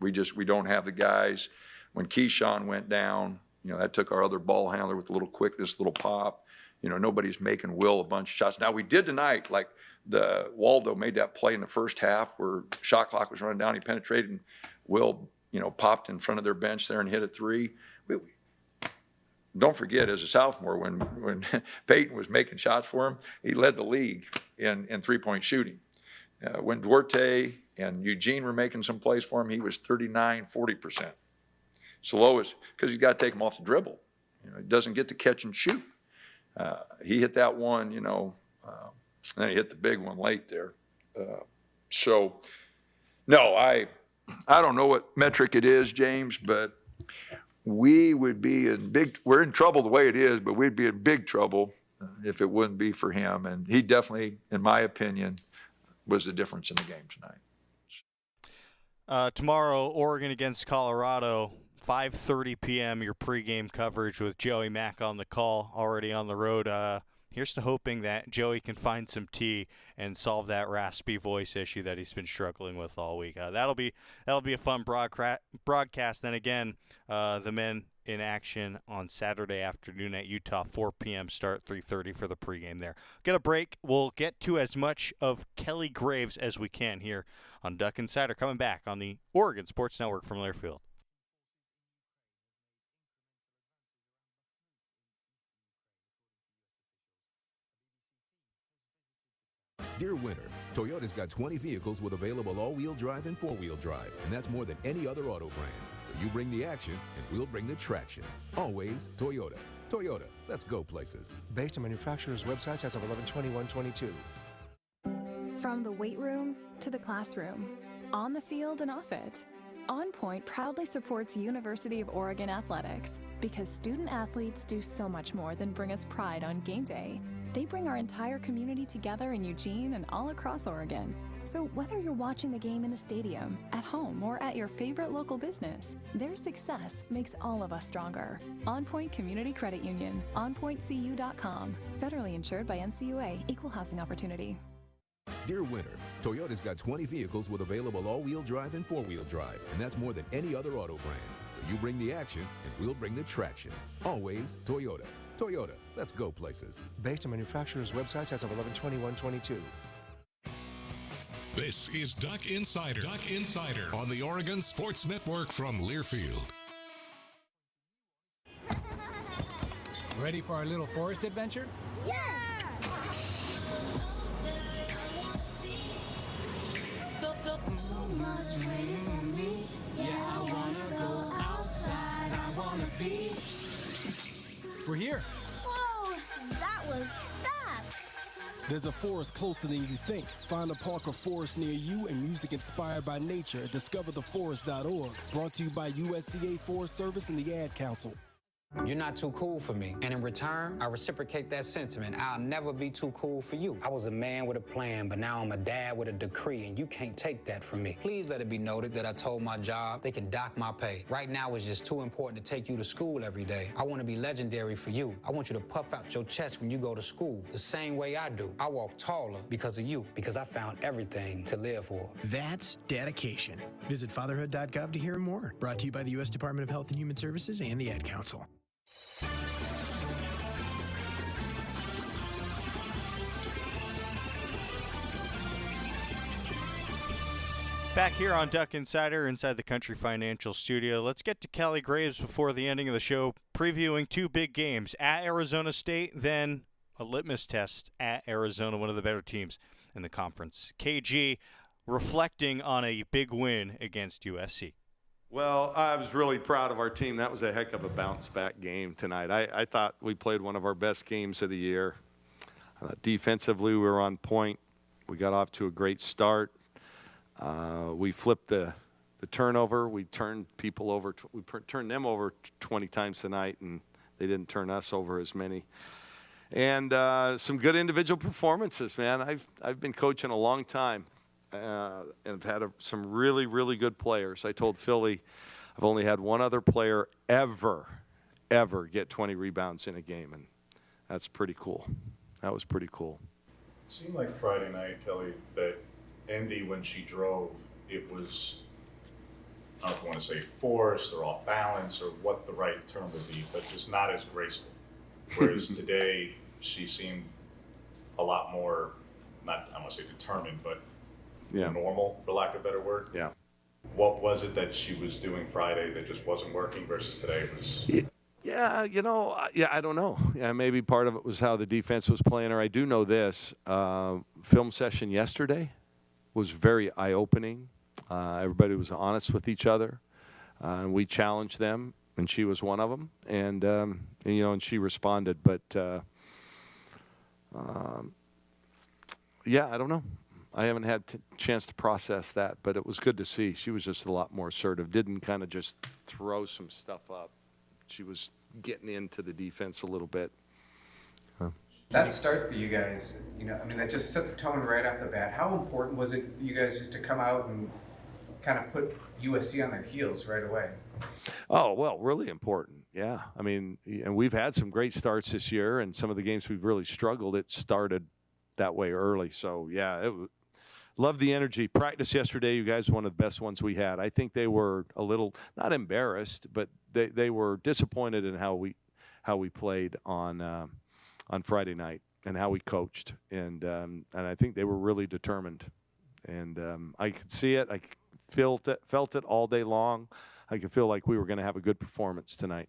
We don't have the guys. When Keyshawn went down, that took our other ball handler with a little quickness, little pop. Nobody's making Will a bunch of shots. Now, we did tonight, like Waldo made that play in the first half where shot clock was running down. He penetrated, and Will, popped in front of their bench there and hit a 3. Don't forget, as a sophomore, when Peyton was making shots for him, he led the league in 3-point shooting. When Duarte and Eugene were making some plays for him, he was 39-40%. So low is because he's got to take him off the dribble. He doesn't get to catch and shoot. He hit that one, and then he hit the big one late there. So, no, I don't know what metric it is, James, but we would be we're in trouble the way it is, but we'd be in big trouble if it wouldn't be for him. And he definitely, in my opinion, was the difference in the game tonight. Tomorrow, Oregon against Colorado, 5:30 p.m., your pregame coverage with Joey Mack on the call, already on the road. Here's to hoping that Joey can find some tea and solve that raspy voice issue that he's been struggling with all week. That'll be a fun broadcast. Then again, the men in action on Saturday afternoon at Utah, 4 p.m. start, 3:30 for the pregame there. Get a break. We'll get to as much of Kelly Graves as we can here on Duck Insider, coming back on the Oregon Sports Network from Learfield. Dear winter, Toyota's got 20 vehicles with available all-wheel drive and four-wheel drive, and that's more than any other auto brand. So you bring the action, and we'll bring the traction. Always Toyota. Toyota, let's go places. Based on manufacturer's websites as of 11/21/22. From the weight room to the classroom, on the field and off it, On Point proudly supports University of Oregon athletics because student athletes do so much more than bring us pride on game day. They bring our entire community together in Eugene and all across Oregon. So whether you're watching the game in the stadium, at home, or at your favorite local business, their success makes all of us stronger. On Point Community Credit Union, onpointcu.com. Federally insured by NCUA, Equal Housing Opportunity. Dear winter, Toyota's got 20 vehicles with available all-wheel drive and four-wheel drive, and that's more than any other auto brand. So you bring the action, and we'll bring the traction. Always Toyota. Toyota, let's go places. Based on manufacturer's websites as of 11/21/22. This is Duck Insider. Duck Insider on the Oregon Sports Network from Learfield. Ready for our little forest adventure? Yes! So much waiting for me. Yeah, I wanna go outside. I wanna be. We're here. Whoa, that was fast. There's a forest closer than you think. Find a park or forest near you and music inspired by nature at discovertheforest.org. Brought to you by USDA Forest Service and the Ad Council. You're not too cool for me. And in return, I reciprocate that sentiment. I'll never be too cool for you. I was a man with a plan, but now I'm a dad with a decree, and you can't take that from me. Please let it be noted that I told my job they can dock my pay. Right now, it's just too important to take you to school every day. I want to be legendary for you. I want you to puff out your chest when you go to school, the same way I do. I walk taller because of you, because I found everything to live for. That's dedication. Visit fatherhood.gov to hear more. Brought to you by the U.S. Department of Health and Human Services and the Ad Council. Back here on Duck Insider inside the Country Financial Studio. Let's get to Kelly Graves before the ending of the show, previewing two big games at Arizona State, then a litmus test at Arizona, one of the better teams in the conference. KG reflecting on a big win against USC. Well, I was really proud of our team. That was a heck of a bounce-back game tonight. I thought we played one of our best games of the year. Defensively, we were on point. We got off to a great start. We flipped the turnover. We turned people over. We turned them over 20 times tonight, and they didn't turn us over as many. And some good individual performances, man. I've been coaching a long time. And I've had some really, really good players. I told Philly I've only had one other player ever get 20 rebounds in a game, and that's pretty cool. That was pretty cool. It seemed like Friday night, Kelly, that Indy, when she drove, it was, I don't know if you want to say forced or off balance or what the right term would be, but just not as graceful. Whereas today, she seemed a lot more, not, I want to say determined, but normal, for lack of a better word. Yeah. What was it that she was doing Friday that just wasn't working versus today? It was. Yeah, I don't know. Yeah, maybe part of it was how the defense was playing her. I do know this. Film session yesterday was very eye-opening. Everybody was honest with each other. We challenged them, and she was one of them. And she responded. But Yeah, I don't know. I haven't had a chance to process that, but it was good to see. She was just a lot more assertive. Didn't kind of just throw some stuff up. She was getting into the defense a little bit. That start for you guys, I mean, that just set the tone right off the bat. How important was it for you guys just to come out and kind of put USC on their heels right away? Oh, well, really important. Yeah. I mean, and we've had some great starts this year, and some of the games we've really struggled, it started that way early. So, yeah, love the energy. Practice yesterday, you guys, one of the best ones we had. I think they were a little, not embarrassed, but they were disappointed in how we played on Friday night and how we coached. And I think they were really determined. And I could see it. I felt it all day long. I could feel like we were going to have a good performance tonight.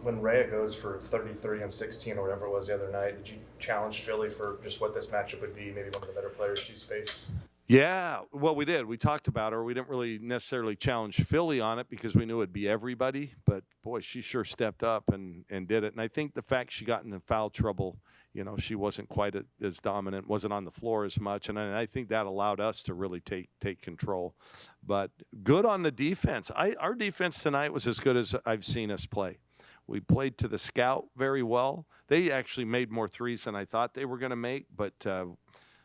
When Rhea goes for 33 and 16 or whatever it was the other night, did you challenge Philly for just what this matchup would be, maybe one of the better players she's faced? Yeah, well, we did. We talked about her. We didn't really necessarily challenge Philly on it because we knew it'd be everybody. But, boy, she sure stepped up and did it. And I think the fact she got into foul trouble, she wasn't quite as dominant, wasn't on the floor as much. And I think that allowed us to really take control. But good on the defense. Our defense tonight was as good as I've seen us play. We played to the scout very well. They actually made more threes than I thought they were going to make, but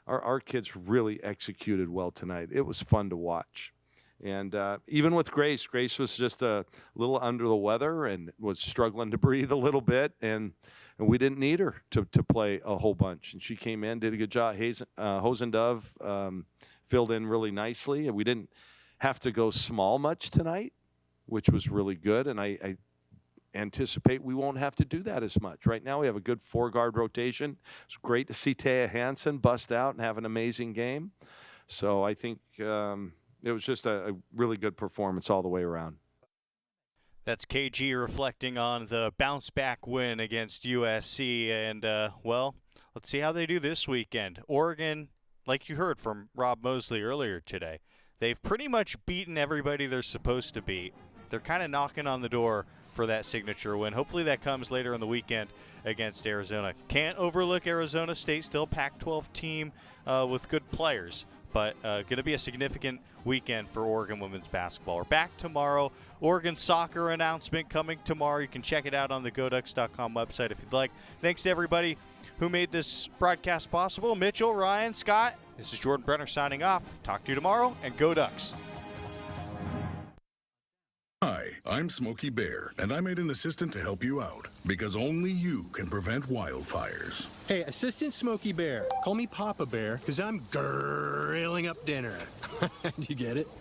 our kids really executed well tonight. It was fun to watch. And even with Grace was just a little under the weather and was struggling to breathe a little bit, and we didn't need her to play a whole bunch. And she came in, did a good job. Hosendove filled in really nicely. And we didn't have to go small much tonight, which was really good. And I anticipate we won't have to do that as much. Right now we have a good 4-guard rotation. It's great to see Taya Hansen bust out and have an amazing game. So I think it was just a really good performance all the way around. That's KG reflecting on the bounce-back win against USC. And, well, let's see how they do this weekend. Oregon, like you heard from Rob Mosley earlier today, they've pretty much beaten everybody they're supposed to beat. They're kind of knocking on the door for that signature win. Hopefully that comes later in the weekend against Arizona. Can't overlook Arizona State, still Pac-12 team with good players, but going to be a significant weekend for Oregon women's basketball. We're back tomorrow. Oregon soccer announcement coming tomorrow. You can check it out on the GoDucks.com website if you'd like. Thanks to everybody who made this broadcast possible. Mitchell, Ryan, Scott, this is Jordan Brenner signing off. Talk to you tomorrow, and Go Ducks. Hi, I'm Smokey Bear, and I made an assistant to help you out, because only you can prevent wildfires. Hey, Assistant Smokey Bear. Call me Papa Bear, because I'm grilling up dinner. Do you get it?